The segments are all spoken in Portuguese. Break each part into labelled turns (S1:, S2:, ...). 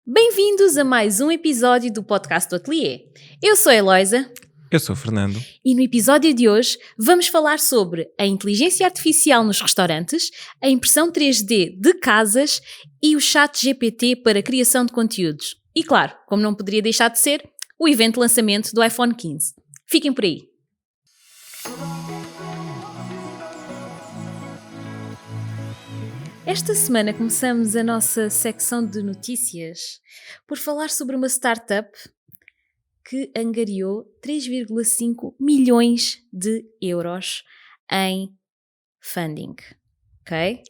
S1: Bem-vindos a mais um episódio do podcast do Atelier. Eu sou a Eloisa.
S2: Eu sou o Fernando.
S1: E no episódio de hoje vamos falar sobre a inteligência artificial nos restaurantes, a impressão 3D de casas e o chat GPT para a criação de conteúdos. E claro, como não poderia deixar de ser, o evento de lançamento do iPhone 15. Fiquem por aí. Esta semana começamos a nossa secção de notícias por falar sobre uma startup que angariou 3,5 milhões de euros em funding. Ok?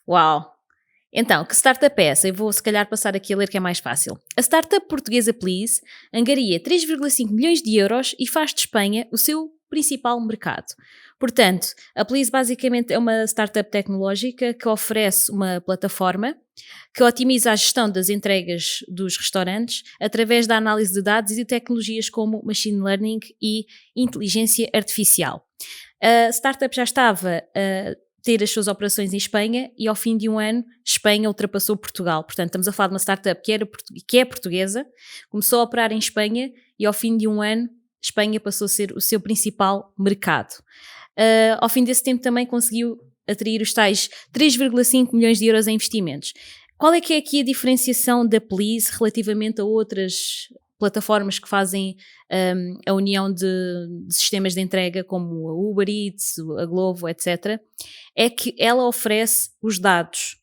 S1: Uau! Então, que startup é essa? Eu vou se calhar passar aqui a ler que é mais fácil. A startup portuguesa Please angaria 3,5 milhões de euros e faz de Espanha o seu principal mercado. Portanto, a Please basicamente é uma startup tecnológica que oferece uma plataforma que otimiza a gestão das entregas dos restaurantes através da análise de dados e de tecnologias como machine learning e inteligência artificial. A startup já estava a ter as suas operações em Espanha e ao fim de um ano Espanha ultrapassou Portugal. Portanto, estamos a falar de uma startup que é portuguesa, começou a operar em Espanha e ao fim de um ano Espanha passou a ser o seu principal mercado. Ao fim desse tempo também conseguiu atrair os tais 3,5 milhões de euros em investimentos. Qual é que é aqui a diferenciação da Please relativamente a outras plataformas que fazem a união de sistemas de entrega como a Uber Eats, a Glovo, etc. É que ela oferece os dados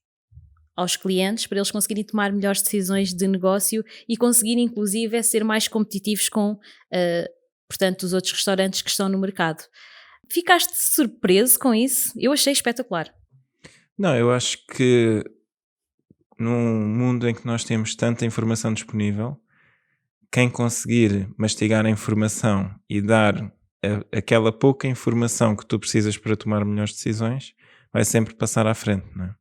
S1: aos clientes para eles conseguirem tomar melhores decisões de negócio e conseguirem inclusive ser mais competitivos com, portanto, os outros restaurantes que estão no mercado. Ficaste surpreso com isso? Eu achei espetacular.
S2: Não, eu acho que num mundo em que nós temos tanta informação disponível, quem conseguir mastigar a informação e dar aquela pouca informação que tu precisas para tomar melhores decisões, vai sempre passar à frente, não é?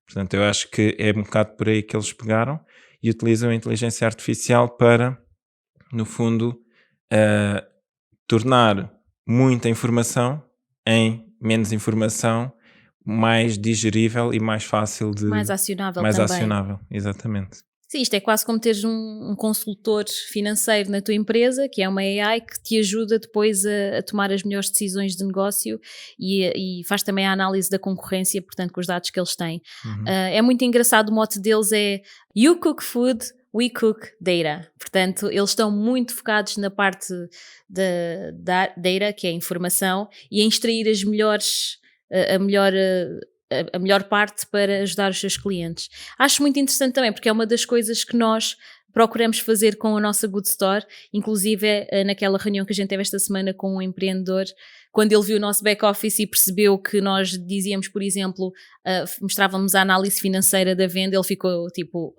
S2: Portanto, eu acho que é um bocado por aí que eles pegaram e utilizam a inteligência artificial para, no fundo, tornar muita informação em menos informação, mais digerível e mais fácil de...
S1: Mais acionável
S2: mais
S1: também.
S2: acionável, exatamente.
S1: Sim, isto é quase como teres um consultor financeiro na tua empresa, que é uma AI que te ajuda depois a tomar as melhores decisões de negócio e faz também a análise da concorrência, portanto, com os dados que eles têm. É muito engraçado, o mote deles é You cook food, we cook data. Portanto, eles estão muito focados na parte da data, que é a informação, e em extrair as melhores, a melhor parte para ajudar os seus clientes. Acho muito interessante também, porque é uma das coisas que nós procuramos fazer com a nossa Good Store, inclusive naquela reunião que a gente teve esta semana com um empreendedor, quando ele viu o nosso back-office e percebeu que nós dizíamos, por exemplo, mostrávamos a análise financeira da venda, ele ficou tipo,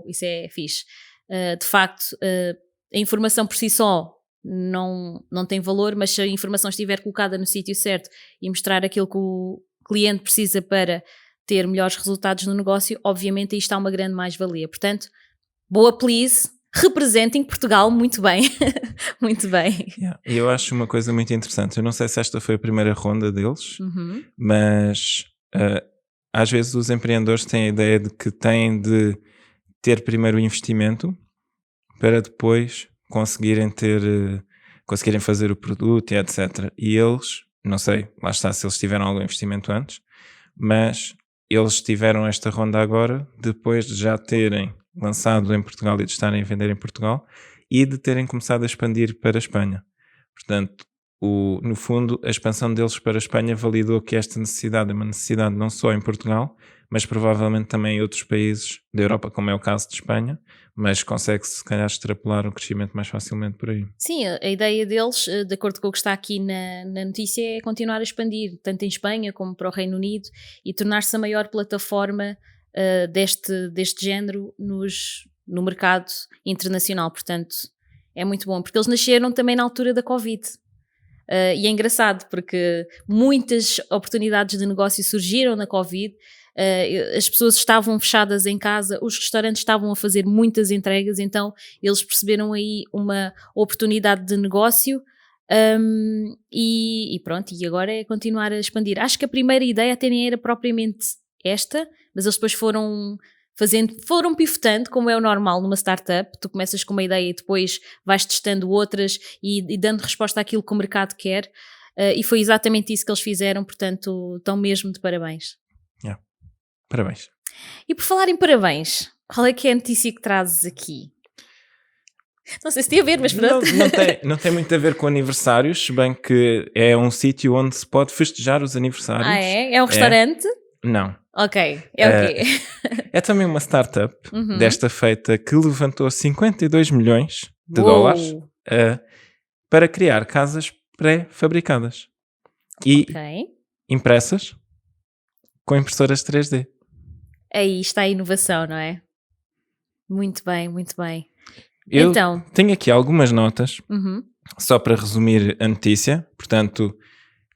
S1: isso é fixe. De facto, a informação por si só não tem valor, mas se a informação estiver colocada no sítio certo e mostrar aquilo que o cliente precisa para ter melhores resultados no negócio, obviamente aí está uma grande mais-valia. Portanto, boa Please, representem Portugal muito bem. Muito bem.
S2: E eu acho uma coisa muito interessante, eu não sei se esta foi a primeira ronda deles, mas às vezes os empreendedores têm a ideia de que têm de ter primeiro o investimento para depois conseguirem fazer o produto e etc. E eles, não sei, lá está se eles tiveram algum investimento antes, mas eles tiveram esta ronda agora depois de já terem lançado em Portugal e de estarem a vender em Portugal e de terem começado a expandir para a Espanha. Portanto, no fundo, a expansão deles para a Espanha validou que esta necessidade é uma necessidade não só em Portugal, mas provavelmente também em outros países da Europa, como é o caso de Espanha, mas consegue-se, se calhar, extrapolar o crescimento mais facilmente por aí.
S1: Sim, a ideia deles, de acordo com o que está aqui na notícia, é continuar a expandir, tanto em Espanha como para o Reino Unido, e tornar-se a maior plataforma deste género no mercado internacional. Portanto, é muito bom, porque eles nasceram também na altura da Covid. E é engraçado, porque muitas oportunidades de negócio surgiram na Covid. As pessoas estavam fechadas em casa, os restaurantes estavam a fazer muitas entregas, então eles perceberam aí uma oportunidade de negócio, e pronto, e agora é continuar a expandir. Acho que a primeira ideia até nem era propriamente esta, mas eles depois foram foram pivotando, como é o normal numa startup. Tu começas com uma ideia e depois vais testando outras e dando resposta àquilo que o mercado quer. E foi exatamente isso que eles fizeram, portanto, estão mesmo de parabéns.
S2: Yeah. Parabéns.
S1: E por falar em parabéns, qual é que é a notícia que trazes aqui? Não sei se tem a ver, mas pronto.
S2: Não tem muito a ver com aniversários, se bem que é um sítio onde se pode festejar os aniversários.
S1: Ah, é? É um restaurante?
S2: Não.
S1: Ok, é o quê?
S2: É também uma startup desta feita que levantou 52 milhões de dólares para criar casas pré-fabricadas e impressas com impressoras 3D.
S1: Aí está a inovação, não é? Muito bem, muito bem.
S2: Eu
S1: então,
S2: tenho aqui algumas notas, só para resumir a notícia. Portanto,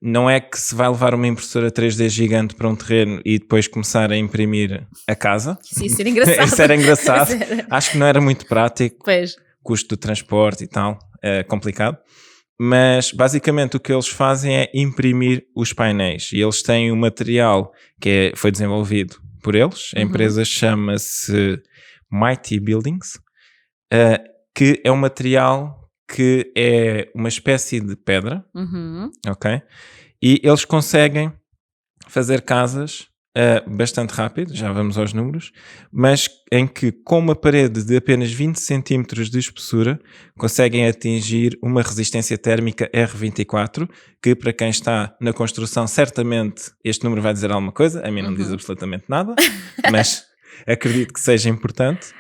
S2: não é que se vai levar uma impressora 3D gigante para um terreno e depois começar a imprimir a casa.
S1: Isso era engraçado.
S2: Isso era engraçado. Acho que não era muito prático.
S1: Pois.
S2: Custo do transporte e tal, é complicado. Mas basicamente o que eles fazem é imprimir os painéis. E eles têm um material que foi desenvolvido por eles. A empresa chama-se Mighty Buildings. Que é um material que é uma espécie de pedra, ok? E eles conseguem fazer casas bastante rápido, já vamos aos números, mas em que com uma parede de apenas 20 cm de espessura conseguem atingir uma resistência térmica R24, que para quem está na construção certamente este número vai dizer alguma coisa, a mim não diz absolutamente nada, mas acredito que seja importante.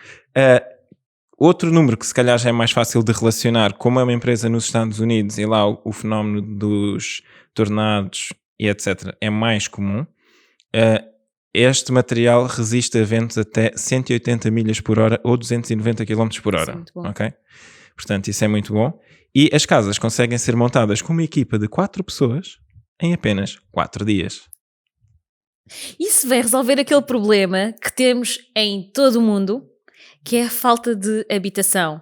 S2: Outro número que se calhar já é mais fácil de relacionar, como é uma empresa nos Estados Unidos e lá o fenómeno dos tornados e etc. é mais comum, este material resiste a ventos até 180 milhas por hora ou 290 km por hora.
S1: Isso é muito bom.
S2: Okay? Portanto, isso é muito bom. E as casas conseguem ser montadas com uma equipa de 4 pessoas em apenas 4 dias.
S1: Isso vai resolver aquele problema que temos em todo o mundo, que é a falta de habitação.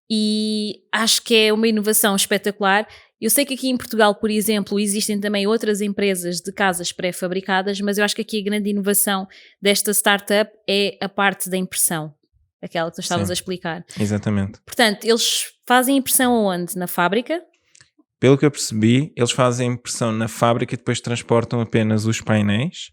S1: E acho que é uma inovação espetacular. Eu sei que aqui em Portugal, por exemplo, existem também outras empresas de casas pré-fabricadas, mas eu acho que aqui a grande inovação desta startup é a parte da impressão, aquela que tu estavas a explicar.
S2: Exatamente.
S1: Portanto, eles fazem impressão aonde? Na fábrica?
S2: Pelo que eu percebi, eles fazem impressão na fábrica e depois transportam apenas os painéis,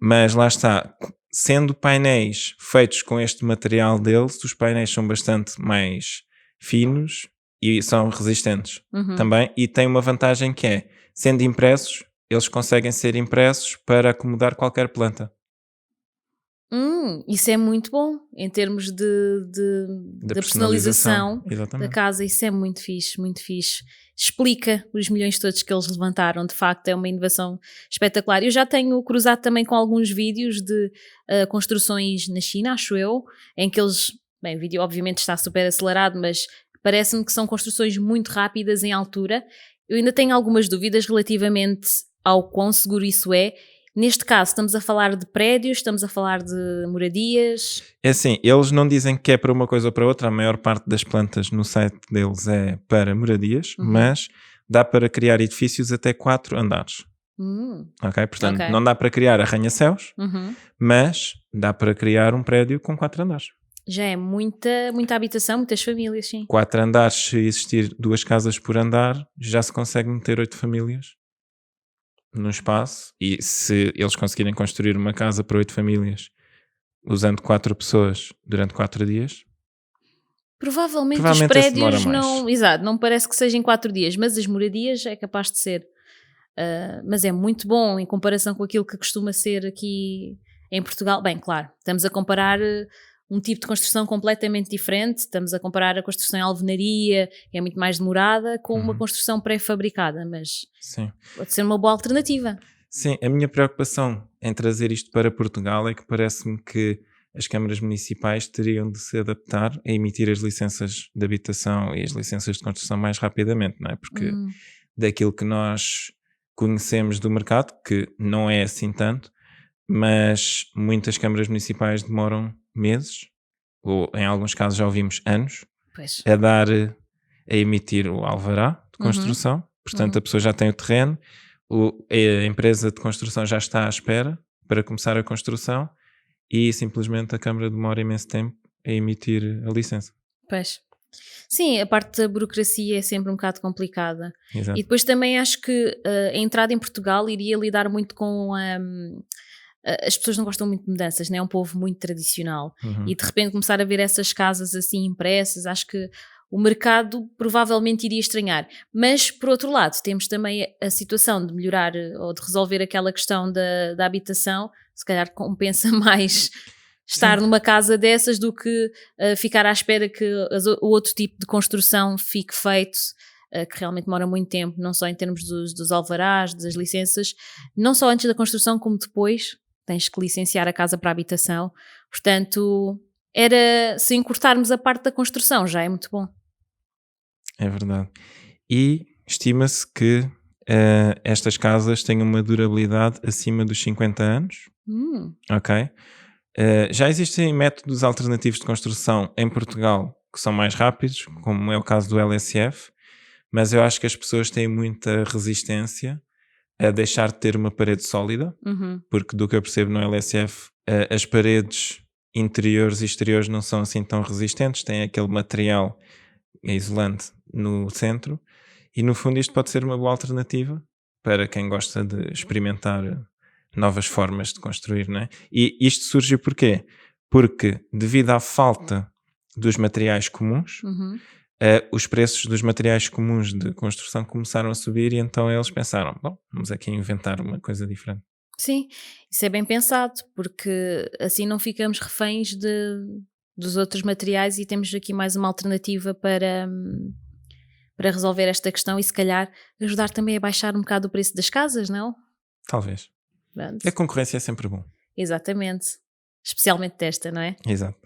S2: mas lá está, sendo painéis feitos com este material deles, os painéis são bastante mais finos e são resistentes também, e tem uma vantagem que é, sendo impressos, eles conseguem ser impressos para acomodar qualquer planta.
S1: Isso é muito bom em termos de personalização da casa. Isso é muito fixe, muito fixe. Explica os milhões todos que eles levantaram. De facto, é uma inovação espetacular. Eu já tenho cruzado também com alguns vídeos de construções na China, acho eu, em que eles... Bem, o vídeo obviamente está super acelerado, mas parece-me que são construções muito rápidas em altura. Eu ainda tenho algumas dúvidas relativamente ao quão seguro isso é. Neste caso, estamos a falar de prédios, estamos a falar de moradias?
S2: É assim, eles não dizem que é para uma coisa ou para outra, a maior parte das plantas no site deles é para moradias, mas dá para criar edifícios até 4 andares. Ok? Portanto, não dá para criar arranha-céus, mas dá para criar um prédio com 4 andares.
S1: Já é muita habitação, muitas famílias, sim.
S2: 4 andares, se existir 2 casas por andar, já se consegue meter 8 famílias num espaço, e se eles conseguirem construir uma casa para 8 famílias usando 4 pessoas durante 4 dias,
S1: provavelmente os prédios não... Exato, não parece que sejam 4 dias, mas as moradias é capaz de ser. Mas é muito bom em comparação com aquilo que costuma ser aqui em Portugal. Bem, claro, estamos a comparar um tipo de construção completamente diferente, estamos a comparar a construção em alvenaria, que é muito mais demorada, com uma construção pré-fabricada, mas pode ser uma boa alternativa.
S2: Sim, a minha preocupação em trazer isto para Portugal é que parece-me que as câmaras municipais teriam de se adaptar a emitir as licenças de habitação e as licenças de construção mais rapidamente, não é? Porque daquilo que nós conhecemos do mercado, que não é assim tanto, mas muitas câmaras municipais demoram meses, ou em alguns casos já ouvimos anos, a emitir o alvará de construção. Portanto, a pessoa já tem o terreno, a empresa de construção já está à espera para começar a construção, e simplesmente a Câmara demora imenso tempo a emitir a licença.
S1: Pois. Sim, a parte da burocracia é sempre um bocado complicada.
S2: Exato.
S1: E depois também acho que a entrada em Portugal iria lidar muito com... as pessoas não gostam muito de mudanças, né? É um povo muito tradicional. E de repente começar a ver essas casas assim impressas, acho que o mercado provavelmente iria estranhar. Mas, por outro lado, temos também a situação de melhorar ou de resolver aquela questão da habitação. Se calhar compensa mais estar numa casa dessas do que ficar à espera que o outro tipo de construção fique feito, que realmente demora muito tempo, não só em termos dos alvarás, das licenças, não só antes da construção como depois, tens que licenciar a casa para a habitação. Portanto, se encurtarmos a parte da construção, já é muito bom.
S2: É verdade. E estima-se que estas casas têm uma durabilidade acima dos 50 anos. Ok? Já existem métodos alternativos de construção em Portugal que são mais rápidos, como é o caso do LSF, mas eu acho que as pessoas têm muita resistência a deixar de ter uma parede sólida, porque do que eu percebo no LSF, as paredes interiores e exteriores não são assim tão resistentes, têm aquele material isolante no centro, e no fundo isto pode ser uma boa alternativa para quem gosta de experimentar novas formas de construir, não é? E isto surge porquê? Porque devido à falta dos materiais comuns, os preços dos materiais comuns de construção começaram a subir, e então eles pensaram, bom, vamos aqui inventar uma coisa diferente.
S1: Sim, isso é bem pensado, porque assim não ficamos reféns dos outros materiais e temos aqui mais uma alternativa para resolver esta questão e se calhar ajudar também a baixar um bocado o preço das casas, não?
S2: Talvez.
S1: Pronto.
S2: A concorrência é sempre bom.
S1: Exatamente. Especialmente desta, não é?
S2: Exato.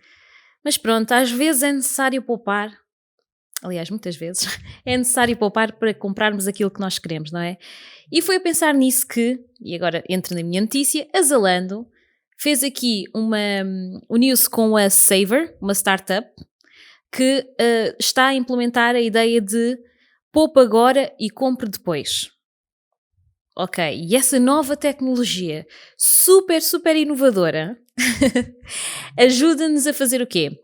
S1: Mas pronto, às vezes é necessário poupar. Aliás, muitas vezes é necessário poupar para comprarmos aquilo que nós queremos, não é? E foi a pensar nisso que, e agora entro na minha notícia, a Zalando fez aqui uniu-se com a Saver, uma startup, que está a implementar a ideia de poupa agora e compre depois. Ok, e essa nova tecnologia super, super inovadora ajuda-nos a fazer o quê?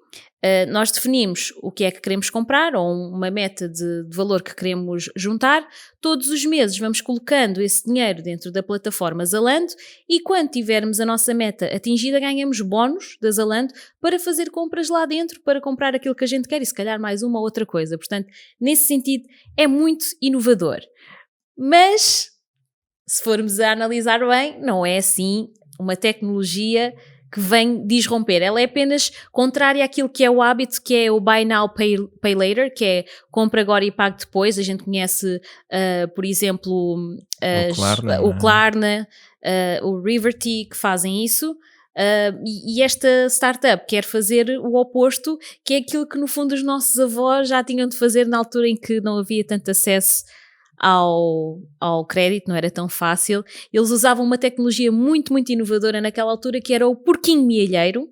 S1: Nós definimos o que é que queremos comprar ou uma meta de valor que queremos juntar. Todos os meses vamos colocando esse dinheiro dentro da plataforma Zalando e quando tivermos a nossa meta atingida ganhamos bónus da Zalando para fazer compras lá dentro, para comprar aquilo que a gente quer e se calhar mais uma ou outra coisa. Portanto, nesse sentido é muito inovador. Mas, se formos a analisar bem, não é assim uma tecnologia que vem disromper. Ela é apenas contrária àquilo que é o hábito, que é o Buy Now, Pay Later, que é compra agora e pague depois. A gente conhece, por exemplo, o Klarna, o Riverty, que fazem isso. E esta startup quer fazer o oposto, que é aquilo que no fundo os nossos avós já tinham de fazer na altura em que não havia tanto acesso ao crédito, não era tão fácil. Eles usavam uma tecnologia muito, muito inovadora naquela altura, que era o porquinho mielheiro,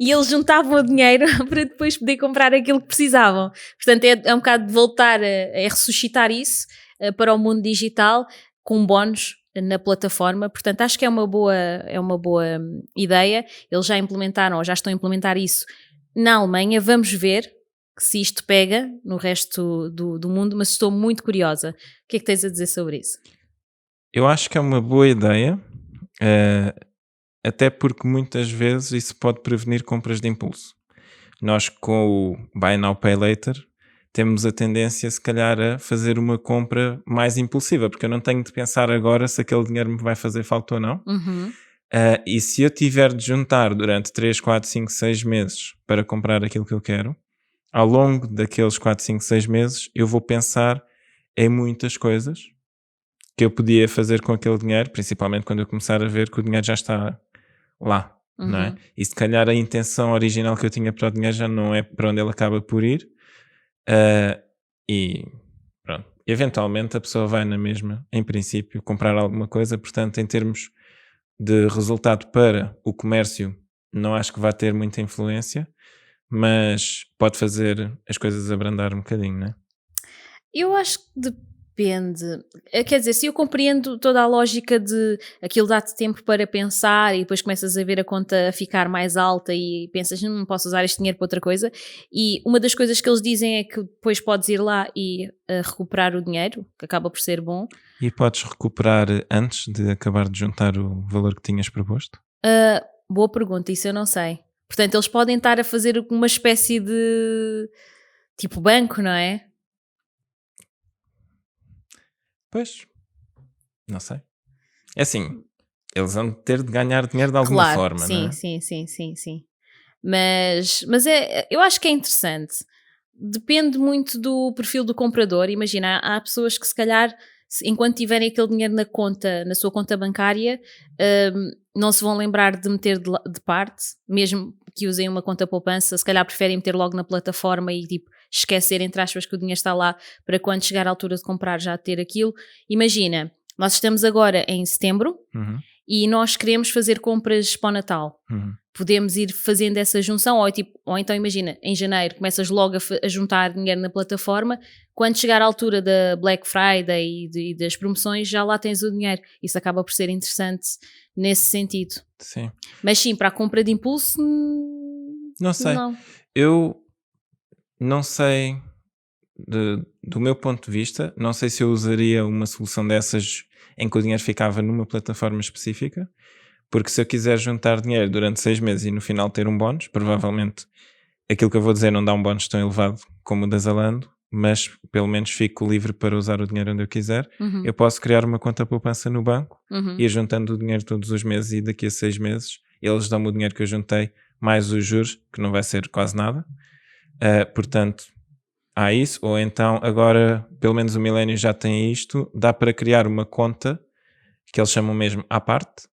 S1: e eles juntavam o dinheiro para depois poder comprar aquilo que precisavam. Portanto, é um bocado de voltar a ressuscitar isso para o mundo digital, com bónus na plataforma. Portanto, acho que é uma boa ideia. Eles já implementaram, ou já estão a implementar isso na Alemanha. Vamos ver se isto pega no resto do mundo, mas estou muito curiosa. O que é que tens a dizer sobre isso?
S2: Eu acho que é uma boa ideia, até porque muitas vezes isso pode prevenir compras de impulso. Nós com o Buy Now, Pay Later temos a tendência, se calhar, a fazer uma compra mais impulsiva, porque eu não tenho de pensar agora se aquele dinheiro me vai fazer falta ou não. E se eu tiver de juntar durante 3, 4, 5, 6 meses para comprar aquilo que eu quero, ao longo daqueles 4, 5, 6 meses, eu vou pensar em muitas coisas que eu podia fazer com aquele dinheiro, principalmente quando eu começar a ver que o dinheiro já está lá, não é? E se calhar a intenção original que eu tinha para o dinheiro já não é para onde ele acaba por ir. E pronto, eventualmente a pessoa vai na mesma, em princípio, comprar alguma coisa. Portanto, em termos de resultado para o comércio, não acho que vai ter muita influência, mas pode fazer as coisas abrandar um bocadinho, não é?
S1: Eu acho que Depende. Quer dizer, se eu compreendo toda a lógica de aquilo dá-te tempo para pensar e depois começas a ver a conta a ficar mais alta e pensas, não posso usar este dinheiro para outra coisa. E uma das coisas que eles dizem é que depois podes ir lá e recuperar o dinheiro, que acaba por ser bom.
S2: E podes recuperar antes de acabar de juntar o valor que tinhas proposto?
S1: Boa pergunta, isso eu não sei. Portanto, eles podem estar a fazer uma espécie de tipo banco, não é?
S2: Pois, não sei. É assim, eles vão ter de ganhar dinheiro de alguma forma,
S1: sim,
S2: não é?
S1: Sim. Mas eu acho que é interessante. Depende muito do perfil do comprador. Imagina, há pessoas que se calhar, enquanto tiverem aquele dinheiro na conta, na sua conta bancária, não se vão lembrar de meter de parte, mesmo que usem uma conta poupança, se calhar preferem meter logo na plataforma e tipo esquecer, entre aspas, que o dinheiro está lá para quando chegar à altura de comprar já ter aquilo. Imagina, nós estamos agora em setembro e nós queremos fazer compras para o Natal. Podemos ir fazendo essa junção, ou então imagina, em janeiro começas logo a juntar dinheiro na plataforma, quando chegar à altura da Black Friday e das promoções já lá tens o dinheiro. Isso acaba por ser interessante nesse sentido.
S2: Sim.
S1: Mas sim, para a compra de impulso,
S2: não sei.
S1: Não.
S2: Eu não sei, do meu ponto de vista, não sei se eu usaria uma solução dessas em que o dinheiro ficava numa plataforma específica, porque se eu quiser juntar dinheiro durante 6 meses e no final ter um bónus, provavelmente aquilo que eu vou dizer não dá um bónus tão elevado como o da Zalando, mas pelo menos fico livre para usar o dinheiro onde eu quiser. Eu posso criar uma conta poupança no banco, ir juntando o dinheiro todos os meses e daqui a 6 meses eles dão-me o dinheiro que eu juntei mais os juros, que não vai ser quase nada. Portanto, há isso. Ou então agora, pelo menos o Millennium já tem isto, dá para criar uma conta que eles chamam mesmo à parte,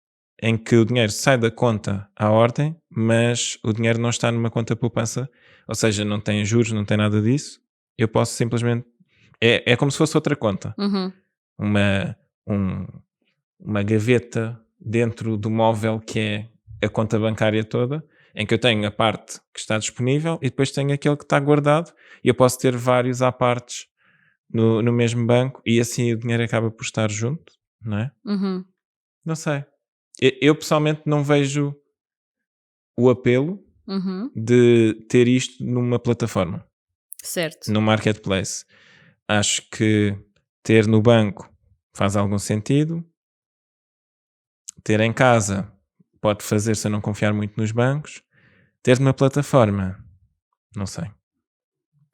S2: em que o dinheiro sai da conta à ordem, mas o dinheiro não está numa conta poupança, ou seja, não tem juros, não tem nada disso. Eu posso simplesmente... É como se fosse outra conta. Uma gaveta dentro do móvel que é a conta bancária toda, em que eu tenho a parte que está disponível e depois tenho aquele que está guardado e eu posso ter vários à partes no mesmo banco e assim o dinheiro acaba por estar junto, não é? Não sei. Eu pessoalmente não vejo o apelo de ter isto numa plataforma.
S1: Certo.
S2: No marketplace. Acho que ter no banco faz algum sentido. Ter em casa pode fazer se eu não confiar muito nos bancos. Ter numa plataforma, não sei.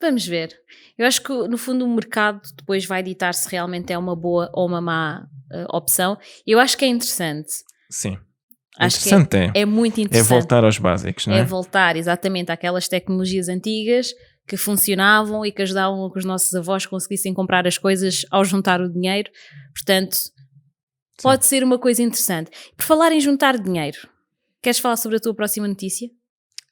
S1: Vamos ver. Eu acho que no fundo o mercado depois vai ditar se realmente é uma boa ou uma má opção. Eu acho que é interessante.
S2: Sim.
S1: Acho
S2: interessante
S1: que é muito interessante.
S2: É voltar aos básicos, não é?
S1: É voltar exatamente àquelas tecnologias antigas que funcionavam e que ajudavam a que os nossos avós conseguissem comprar as coisas ao juntar o dinheiro. Portanto, pode ser uma coisa interessante. Por falar em juntar dinheiro, queres falar sobre a tua próxima notícia?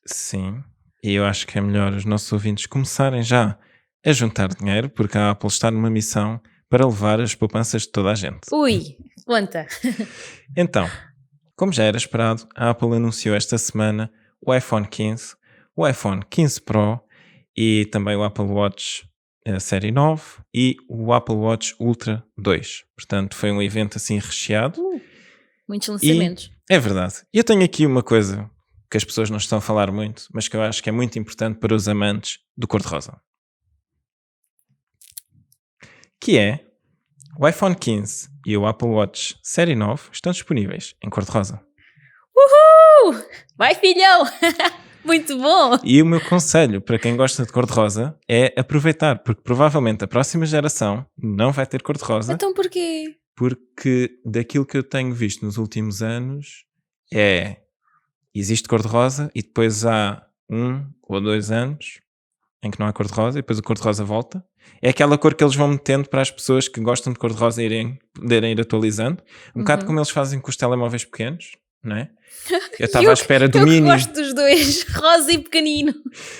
S2: Sim. E eu acho que é melhor os nossos ouvintes começarem já a juntar dinheiro, porque a Apple está numa missão para levar as poupanças de toda a gente.
S1: Ui, conta!
S2: Então, como já era esperado, a Apple anunciou esta semana o iPhone 15, o iPhone 15 Pro e também o Apple Watch Série 9 e o Apple Watch Ultra 2. Portanto, foi um evento assim recheado.
S1: Muitos lançamentos.
S2: É verdade. E eu tenho aqui uma coisa que as pessoas não estão a falar muito, mas que eu acho que é muito importante para os amantes do cor-de-rosa. Que é, o iPhone 15 e o Apple Watch Série 9 estão disponíveis em cor-de-rosa.
S1: Uhul! Vai, filhão! Muito bom!
S2: E o meu conselho para quem gosta de cor-de-rosa é aproveitar, porque provavelmente a próxima geração não vai ter cor-de-rosa.
S1: Então porquê?
S2: Porque daquilo que eu tenho visto nos últimos anos existe cor-de-rosa e depois há 1 ou 2 anos em que não há cor-de-rosa e depois o cor-de-rosa volta. É aquela cor que eles vão metendo para as pessoas que gostam de cor-de-rosa poderem ir atualizando. Um bocado como eles fazem com os telemóveis pequenos, não é? Eu estava à espera do mini.
S1: Eu gosto dos dois, rosa e pequenino.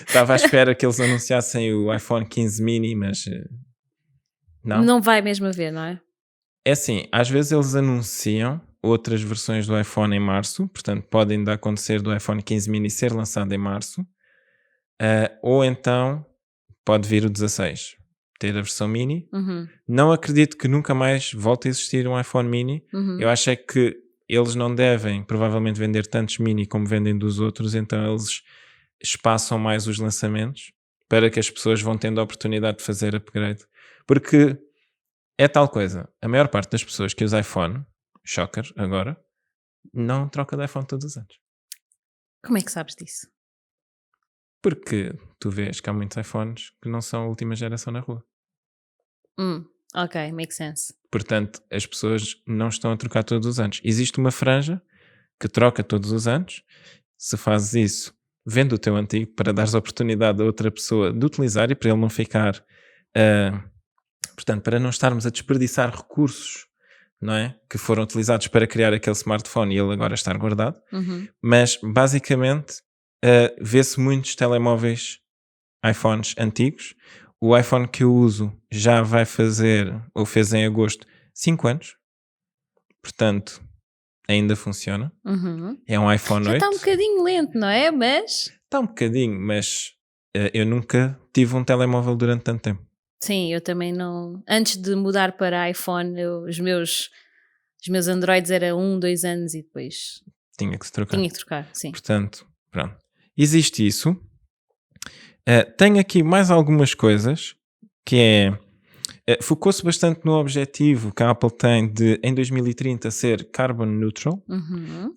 S2: Estava à espera que eles anunciassem o iPhone 15 mini, mas não.
S1: Não vai mesmo haver, não é?
S2: É assim, às vezes eles anunciam outras versões do iPhone em março, portanto pode ainda acontecer do iPhone 15 mini ser lançado em março, ou então pode vir o 16. ter a versão mini. Não acredito que nunca mais volte a existir um iPhone mini. Eu acho é que eles não devem provavelmente vender tantos mini como vendem dos outros, então eles espaçam mais os lançamentos para que as pessoas vão tendo a oportunidade de fazer upgrade. Porque é tal coisa, a maior parte das pessoas que usa iPhone, shocker agora, não troca de iPhone todos os anos.
S1: Como é que sabes disso?
S2: Porque tu vês que há muitos iPhones que não são a última geração na rua.
S1: Ok, makes sense.
S2: Portanto, as pessoas não estão a trocar todos os anos. Existe uma franja que troca todos os anos. Se fazes isso, vende o teu antigo para dares a oportunidade a outra pessoa de utilizar e para ele não ficar... portanto, para não estarmos a desperdiçar recursos, não é? Que foram utilizados para criar aquele smartphone e ele agora estar guardado. Mas, basicamente, vê-se muitos telemóveis iPhones antigos. O iPhone que eu uso já vai fazer, ou fez em agosto, 5 anos. Portanto, ainda funciona. É um iPhone 8.
S1: Já está um bocadinho lento, não é? Mas...
S2: Está um bocadinho, mas eu nunca tive um telemóvel durante tanto tempo.
S1: Sim, eu também não... Antes de mudar para iPhone, os meus Androids era 2 anos e depois...
S2: Tinha que se trocar.
S1: Tinha que trocar, sim.
S2: Portanto, pronto. Existe isso. Tenho aqui mais algumas coisas, que é... focou-se bastante no objetivo que a Apple tem de, em 2030, ser carbon neutral.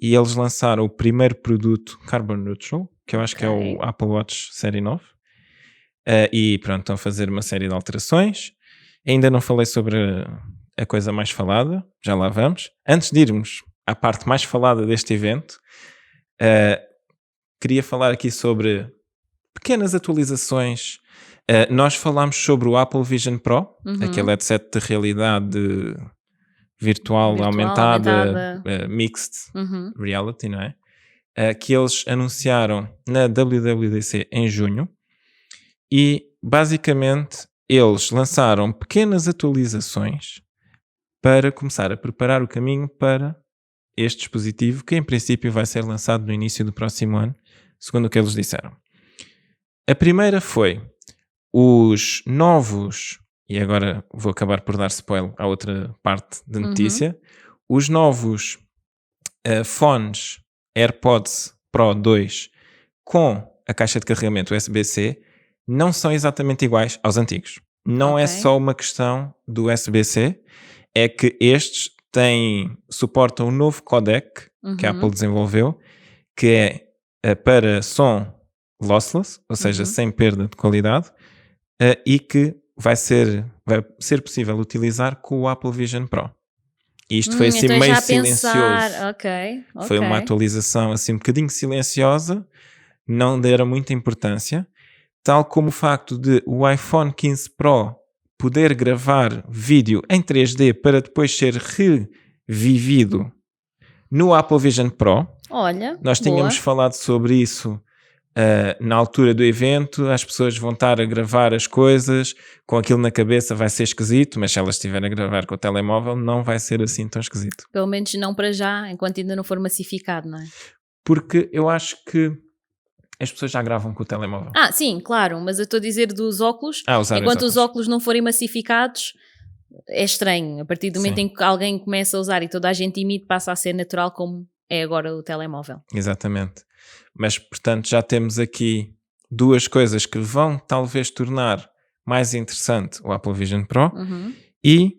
S2: E eles lançaram o primeiro produto carbon neutral, que eu acho que é o Apple Watch Série 9. E pronto, estão a fazer uma série de alterações. Ainda não falei sobre a coisa mais falada, já lá vamos. Antes de irmos à parte mais falada deste evento, queria falar aqui sobre pequenas atualizações. Nós falámos sobre o Apple Vision Pro, aquele headset de realidade virtual aumentada. Mixed reality, não é? Que eles anunciaram na WWDC em junho. E, basicamente, eles lançaram pequenas atualizações para começar a preparar o caminho para este dispositivo, que em princípio vai ser lançado no início do próximo ano, segundo o que eles disseram. A primeira foi os novos, e agora vou acabar por dar spoiler à outra parte da notícia, os novos fones AirPods Pro 2 com a caixa de carregamento USB-C não são exatamente iguais aos antigos. Não é só uma questão do USB-C, é que estes suportam um novo codec que a Apple desenvolveu, que é para som lossless, ou seja, sem perda de qualidade, e que vai ser possível utilizar com o Apple Vision Pro. E isto foi assim meio silencioso. Foi uma atualização assim um bocadinho silenciosa, não deram muita importância, tal como o facto de o iPhone 15 Pro poder gravar vídeo em 3D para depois ser revivido no Apple Vision Pro.
S1: Olha,
S2: nós tínhamos falado sobre isso na altura do evento. As pessoas vão estar a gravar as coisas com aquilo na cabeça, vai ser esquisito, mas se elas estiverem a gravar com o telemóvel não vai ser assim tão esquisito.
S1: Pelo menos não para já, enquanto ainda não for massificado, não é?
S2: Porque eu acho que as pessoas já gravam com o telemóvel.
S1: Sim, claro, mas eu estou a dizer dos óculos. Enquanto os óculos não forem massificados, é estranho. A partir do momento em que alguém começa a usar e toda a gente imita, passa a ser natural como é agora o telemóvel.
S2: Exatamente. Mas, portanto, já temos aqui duas coisas que vão talvez tornar mais interessante o Apple Vision Pro. E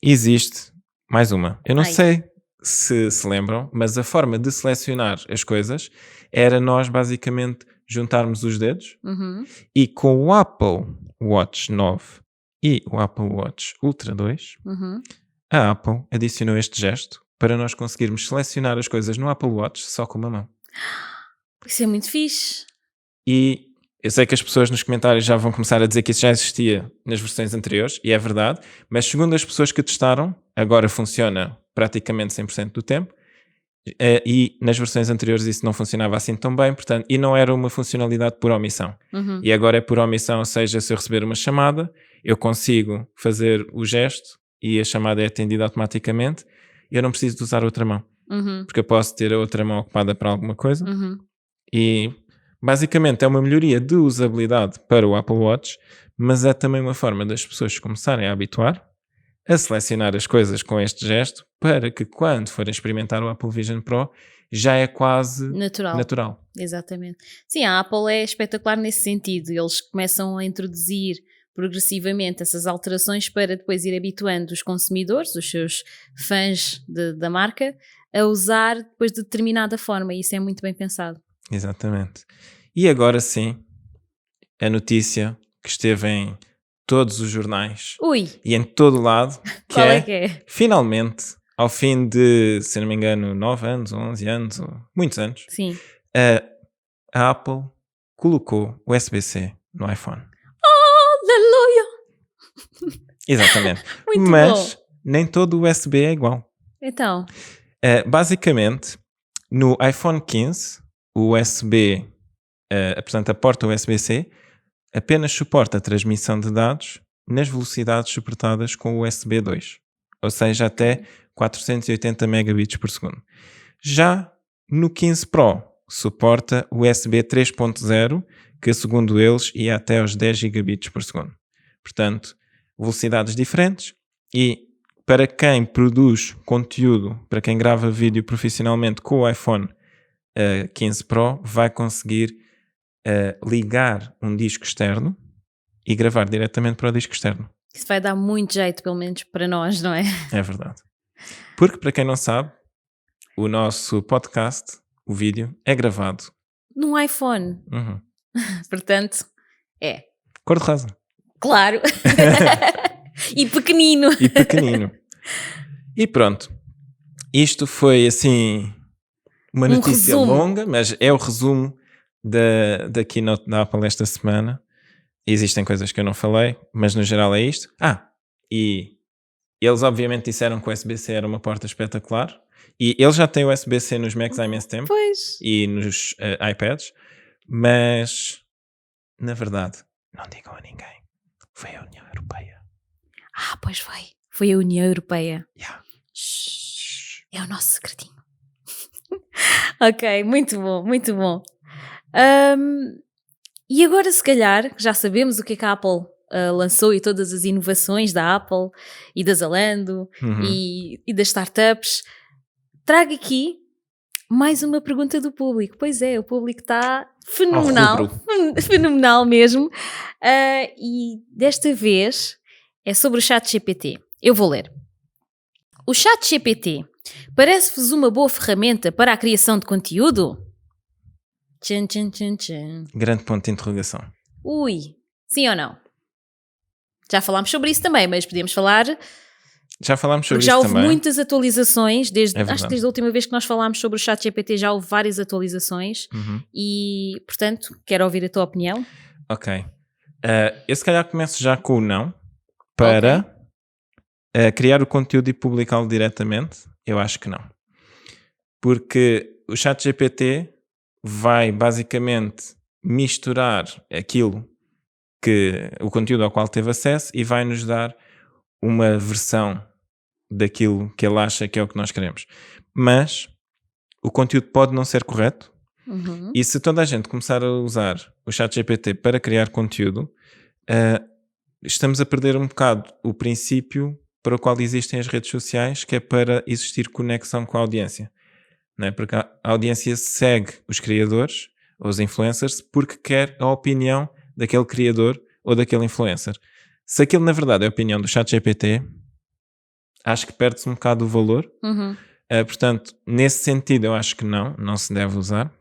S2: existe mais uma. Eu não sei se lembram, mas a forma de selecionar as coisas era nós basicamente juntarmos os dedos e com o Apple Watch 9 e o Apple Watch Ultra 2 a Apple adicionou este gesto para nós conseguirmos selecionar as coisas no Apple Watch só com uma mão.
S1: Isso é muito fixe.
S2: E eu sei que as pessoas nos comentários já vão começar a dizer que isso já existia nas versões anteriores, e é verdade, mas segundo as pessoas que testaram, agora funciona praticamente 100% do tempo, e nas versões anteriores isso não funcionava assim tão bem, portanto, e não era uma funcionalidade por omissão. E agora é por omissão, ou seja, se eu receber uma chamada, eu consigo fazer o gesto e a chamada é atendida automaticamente, e eu não preciso de usar outra mão, porque eu posso ter a outra mão ocupada para alguma coisa. E basicamente é uma melhoria de usabilidade para o Apple Watch, mas é também uma forma das pessoas começarem a habituar a selecionar as coisas com este gesto para que quando forem experimentar o Apple Vision Pro já é quase natural.
S1: Exatamente. Sim, a Apple é espetacular nesse sentido. Eles começam a introduzir progressivamente essas alterações para depois ir habituando os consumidores, os seus fãs da marca, a usar depois de determinada forma, e isso é muito bem pensado.
S2: Exatamente. E agora sim, a notícia que esteve em todos os jornais e em todo o lado, que é finalmente, ao fim de, se não me engano, 9 anos, 11 anos, muitos anos,
S1: sim.
S2: A Apple colocou USB-C no iPhone.
S1: Aleluia!
S2: Exatamente.
S1: Muito
S2: Mas
S1: bom.
S2: nem todo o USB é igual.
S1: Então?
S2: Basicamente, no iPhone 15, o USB, portanto a porta USB-C, apenas suporta a transmissão de dados nas velocidades suportadas com o USB 2, ou seja, até 480 megabits por segundo. Já no 15 Pro, suporta o USB 3.0, que segundo eles ia até aos 10 gigabits por segundo. Portanto, velocidades diferentes, e para quem produz conteúdo, para quem grava vídeo profissionalmente com o iPhone 15 Pro, vai conseguir ligar um disco externo e gravar diretamente para o disco externo.
S1: Isso vai dar muito jeito, pelo menos para nós, não é?
S2: É verdade. Porque, para quem não sabe, o nosso podcast, o vídeo, é gravado
S1: num iPhone.
S2: Uhum.
S1: Portanto, é.
S2: Cor-de-rosa.
S1: Claro. E pequenino.
S2: E pequenino. E pronto. Isto foi, assim, uma notícia longa, mas é o resumo da keynote da Apple esta semana. Existem coisas que eu não falei, mas no geral é isto. E eles obviamente disseram que o USB-C era uma porta espetacular. E eles já têm o USB-C nos Macs há imenso tempo.
S1: Pois.
S2: E nos iPads. Mas, na verdade, não digam a ninguém. Foi a União Europeia.
S1: Pois foi. Foi a União Europeia.
S2: Yeah.
S1: Shhh, é o nosso segredinho. Ok, muito bom, muito bom. E agora, se calhar, já sabemos o que é que a Apple lançou e todas as inovações da Apple e da Zalando e das startups, trago aqui mais uma pergunta do público. Pois é, o público está fenomenal, fenomenal mesmo. E desta vez é sobre o ChatGPT. Eu vou ler. O ChatGPT parece-vos uma boa ferramenta para a criação de conteúdo? Tchan, tchan, tchan, tchan.
S2: Grande ponto de interrogação.
S1: Ui, sim ou não? Já falámos sobre isso também, mas podíamos falar...
S2: Já falámos sobre isso
S1: também.
S2: Já
S1: houve muitas atualizações,
S2: acho
S1: que desde a última vez que nós falámos sobre o ChatGPT já houve várias atualizações e, portanto, quero ouvir a tua opinião.
S2: Ok. Eu se calhar começo já com o não, para criar o conteúdo e publicá-lo diretamente. Eu acho que não. Porque o ChatGPT vai basicamente misturar o conteúdo ao qual teve acesso e vai nos dar uma versão daquilo que ele acha que é o que nós queremos. Mas o conteúdo pode não ser correto e se toda a gente começar a usar o ChatGPT para criar conteúdo, estamos a perder um bocado o princípio para o qual existem as redes sociais, que é para existir conexão com a audiência. Não é? Porque a audiência segue os criadores ou os influencers porque quer a opinião daquele criador ou daquele influencer. Se aquilo na verdade é a opinião do ChatGPT, acho que perde-se um bocado o valor. Portanto, nesse sentido eu acho que não se deve usar,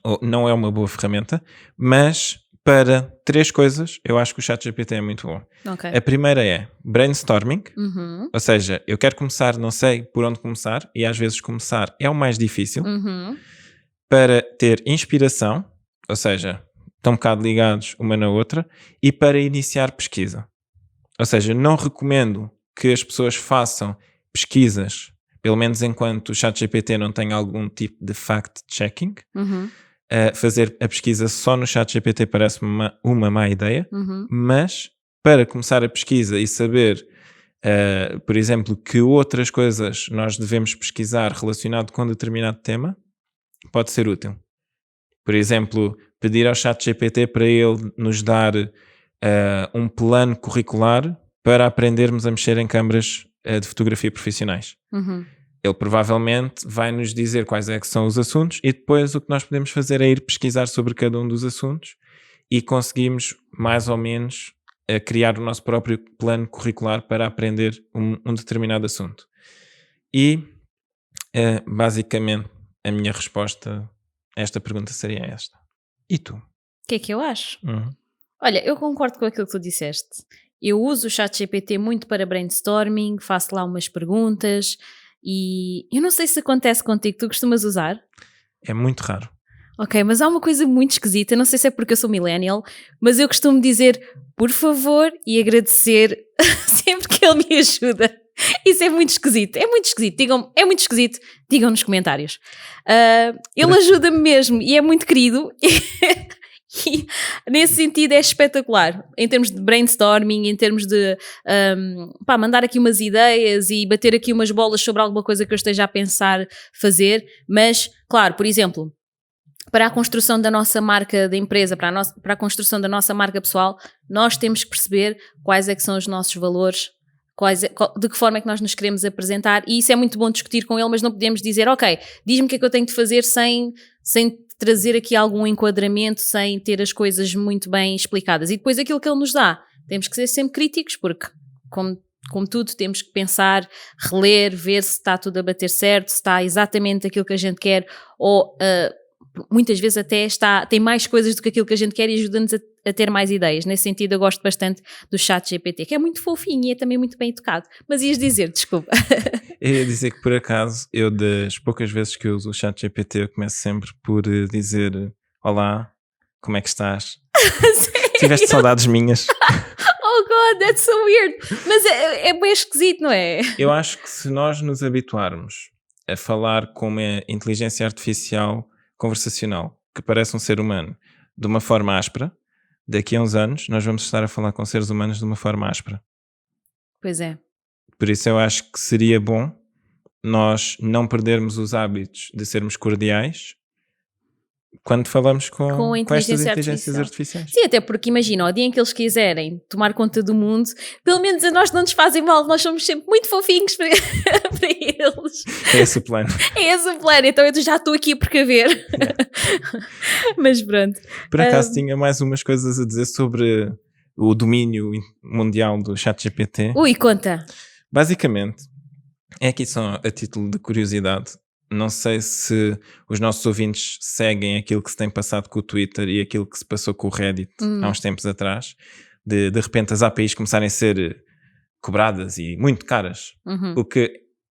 S2: ou não é uma boa ferramenta, mas para 3 coisas eu acho que o ChatGPT é muito bom. A primeira é brainstorming, ou seja, eu quero começar, não sei por onde começar, e às vezes começar é o mais difícil, para ter inspiração, ou seja, estão um bocado ligados uma na outra, e para iniciar pesquisa. Ou seja, não recomendo que as pessoas façam pesquisas, pelo menos enquanto o ChatGPT não tem algum tipo de fact-checking. Fazer a pesquisa só no ChatGPT parece-me uma má ideia, mas para começar a pesquisa e saber, por exemplo, que outras coisas nós devemos pesquisar relacionado com determinado tema, pode ser útil. Por exemplo, pedir ao ChatGPT para ele nos dar um plano curricular para aprendermos a mexer em câmaras de fotografia profissionais. Ele provavelmente vai nos dizer quais é que são os assuntos e depois o que nós podemos fazer é ir pesquisar sobre cada um dos assuntos e conseguimos mais ou menos criar o nosso próprio plano curricular para aprender um determinado assunto. E basicamente a minha resposta a esta pergunta seria esta. E tu?
S1: O que é que eu acho? Olha, eu concordo com aquilo que tu disseste. Eu uso o ChatGPT muito para brainstorming, faço lá umas perguntas e eu não sei se acontece contigo, tu costumas usar?
S2: É muito raro.
S1: Ok, mas há uma coisa muito esquisita, não sei se é porque eu sou millennial, mas eu costumo dizer por favor e agradecer sempre que ele me ajuda. Isso é muito esquisito, digam, é muito esquisito, digam nos comentários. Ele ajuda-me mesmo e é muito querido e nesse sentido é espetacular, em termos de brainstorming, em termos de mandar aqui umas ideias e bater aqui umas bolas sobre alguma coisa que eu esteja a pensar fazer, mas claro, por exemplo, para a construção da nossa marca da empresa, para a construção da nossa marca pessoal, nós temos que perceber quais é que são os nossos valores, de que forma é que nós nos queremos apresentar, e isso é muito bom discutir com ele, mas não podemos dizer, ok, diz-me o que é que eu tenho de fazer sem trazer aqui algum enquadramento, sem ter as coisas muito bem explicadas. E depois aquilo que ele nos dá, temos que ser sempre críticos, porque como tudo temos que pensar, reler, ver se está tudo a bater certo, se está exatamente aquilo que a gente quer, ou muitas vezes até tem mais coisas do que aquilo que a gente quer e ajuda-nos a ter mais ideias. Nesse sentido eu gosto bastante do ChatGPT, que é muito fofinho e é também muito bem educado. Mas ias dizer, desculpa.
S2: Eu ia dizer que por acaso, eu das poucas vezes que eu uso o ChatGPT, eu começo sempre por dizer olá, como é que estás? Tiveste saudades minhas?
S1: Oh God, that's so weird. Mas é bem esquisito, não é?
S2: Eu acho que se nós nos habituarmos a falar com uma inteligência artificial conversacional, que parece um ser humano, de uma forma áspera, daqui a uns anos nós vamos estar a falar com seres humanos de uma forma áspera.
S1: Pois é.
S2: Por isso eu acho que seria bom nós não perdermos os hábitos de sermos cordiais quando falamos com estas inteligências artificiais.
S1: Sim, até porque imagina, ao dia em que eles quiserem tomar conta do mundo, pelo menos a nós não nos fazem mal, nós somos sempre muito fofinhos para eles.
S2: É esse o plano.
S1: É esse o plano, então eu já estou aqui a precaver. Mas pronto.
S2: Por acaso tinha mais umas coisas a dizer sobre o domínio mundial do ChatGPT.
S1: Ui, conta.
S2: Basicamente, é aqui só a título de curiosidade. Não sei se os nossos ouvintes seguem aquilo que se tem passado com o Twitter e aquilo que se passou com o Reddit há uns tempos atrás. De repente as APIs começarem a ser cobradas e muito caras. O que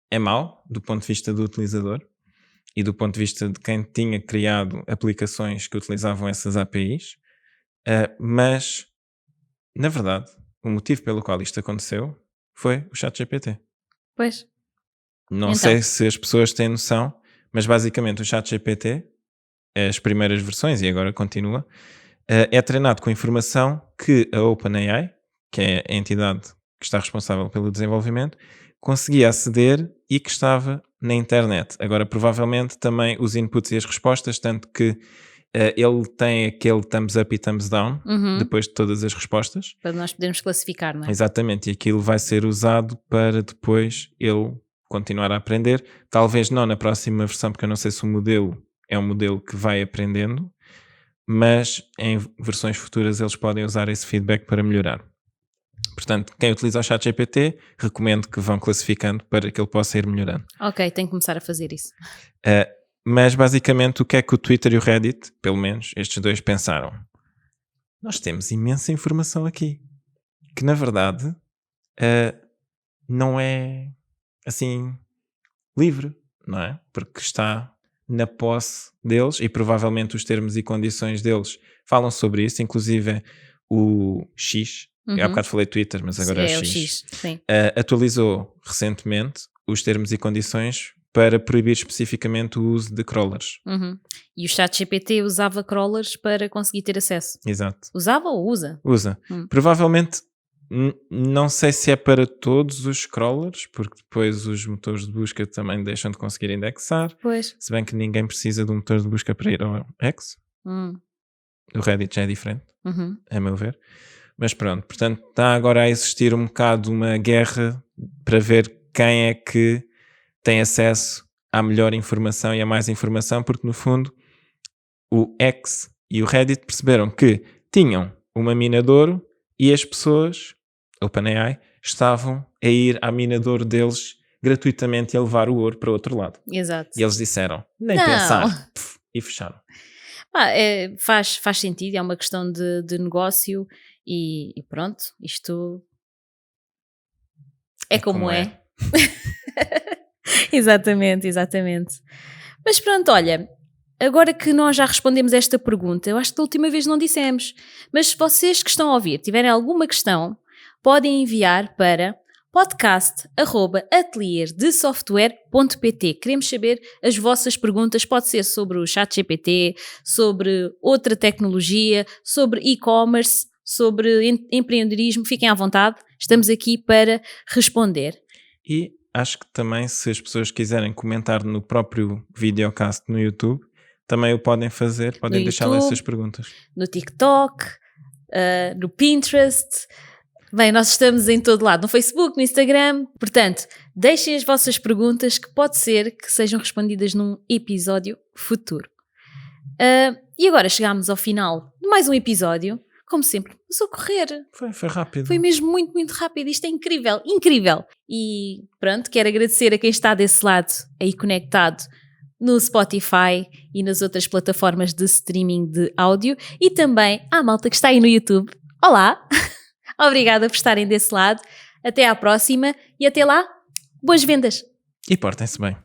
S2: é mau do ponto de vista do utilizador e do ponto de vista de quem tinha criado aplicações que utilizavam essas APIs. Mas, na verdade, o motivo pelo qual isto aconteceu foi o ChatGPT.
S1: Pois.
S2: Não sei se as pessoas têm noção, mas basicamente o ChatGPT, as primeiras versões, e agora continua, é treinado com informação que a OpenAI, que é a entidade que está responsável pelo desenvolvimento, conseguia aceder e que estava na internet. Agora, provavelmente também os inputs e as respostas, tanto que ele tem aquele thumbs up e thumbs down depois de todas as respostas.
S1: Para nós podermos classificar, não é?
S2: Exatamente, e aquilo vai ser usado para depois ele continuar a aprender, talvez não na próxima versão, porque eu não sei se o modelo é um modelo que vai aprendendo, mas em versões futuras eles podem usar esse feedback para melhorar. Portanto, quem utiliza o ChatGPT, recomendo que vão classificando para que ele possa ir melhorando.
S1: Ok, tenho que começar a fazer isso.
S2: Mas basicamente o que é que o Twitter e o Reddit, pelo menos estes dois, pensaram? Nós temos imensa informação aqui, que na verdade não é assim livre, não é? Porque está na posse deles e provavelmente os termos e condições deles falam sobre isso, inclusive o X, há bocado falei Twitter, mas agora é o X.
S1: Sim.
S2: Atualizou recentemente os termos e condições para proibir especificamente o uso de crawlers.
S1: E o ChatGPT usava crawlers para conseguir ter acesso?
S2: Exato.
S1: Usava ou usa?
S2: Usa. Provavelmente não sei se é para todos os crawlers, porque depois os motores de busca também deixam de conseguir indexar.
S1: Pois.
S2: Se bem que ninguém precisa de um motor de busca para ir ao X. O Reddit já é diferente, a meu ver. Mas pronto, portanto está agora a existir um bocado uma guerra para ver quem é que tem acesso à melhor informação e a mais informação, porque no fundo o X e o Reddit perceberam que tinham uma mina de ouro e as pessoas, OpenAI, estavam a ir à mina de ouro deles gratuitamente e a levar o ouro para o outro lado.
S1: Exato.
S2: E eles disseram, nem pensar, e fecharam.
S1: Faz sentido, é uma questão de negócio e pronto, isto é como é. Exatamente. Mas pronto, olha, agora que nós já respondemos esta pergunta, eu acho que da última vez não dissemos, mas se vocês que estão a ouvir tiverem alguma questão, podem enviar para podcast@atelierdesoftware.pt. Queremos saber as vossas perguntas, pode ser sobre o ChatGPT, sobre outra tecnologia, sobre e-commerce, sobre empreendedorismo, fiquem à vontade, estamos aqui para responder.
S2: E acho que também, se as pessoas quiserem comentar no próprio videocast no YouTube, também o podem fazer, podem deixar lá essas perguntas.
S1: No TikTok, no Pinterest. Bem, nós estamos em todo lado, no Facebook, no Instagram. Portanto, deixem as vossas perguntas que pode ser que sejam respondidas num episódio futuro. E agora chegámos ao final de mais um episódio. Como sempre, passou a correr.
S2: Foi rápido.
S1: Foi mesmo muito, muito rápido. Isto é incrível, incrível. E pronto, quero agradecer a quem está desse lado, aí conectado no Spotify e nas outras plataformas de streaming de áudio. E também à malta que está aí no YouTube. Olá! Obrigada por estarem desse lado. Até à próxima e até lá, boas vendas!
S2: E portem-se bem.